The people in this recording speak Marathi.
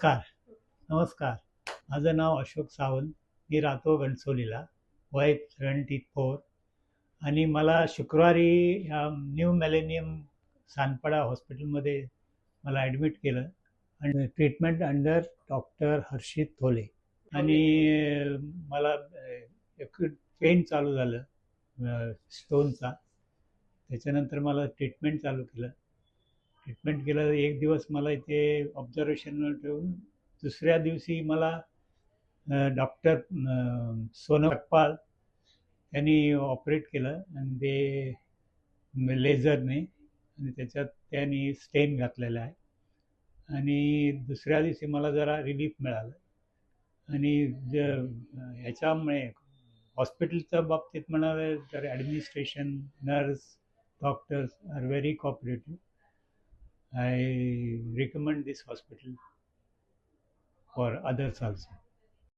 नमस्कार, नमस्कार. माझं नाव अशोक सावंत. मी राहतो घणसोलीला. वय 74 आणि मला शुक्रवारी ह्या न्यू मिलेनियम सानपाडा हॉस्पिटलमध्ये मला ॲडमिट केलं आणि ट्रीटमेंट अंडर डॉक्टर हर्षित थोले. आणि मला एक पेन चालू झालं स्टोनचा. त्याच्यानंतर मला ट्रीटमेंट चालू केलं. ट्रीटमेंट केलं. एक दिवस मला इथे ऑब्झर्वेशनवर ठेवून दुसऱ्या दिवशी मला डॉक्टर सोनम सकपाळ त्यांनी ऑपरेट केलं आणि ते लेझरने, आणि त्याच्यात त्यांनी स्टेन घातलेला आहे. आणि दुसऱ्या दिवशी मला जरा रिलीफ मिळालं. आणि ह्याच्यामुळे हॉस्पिटलच्या बाबतीत म्हणाले तर administration, nurse, doctors are very cooperative. I recommend this hospital for others also.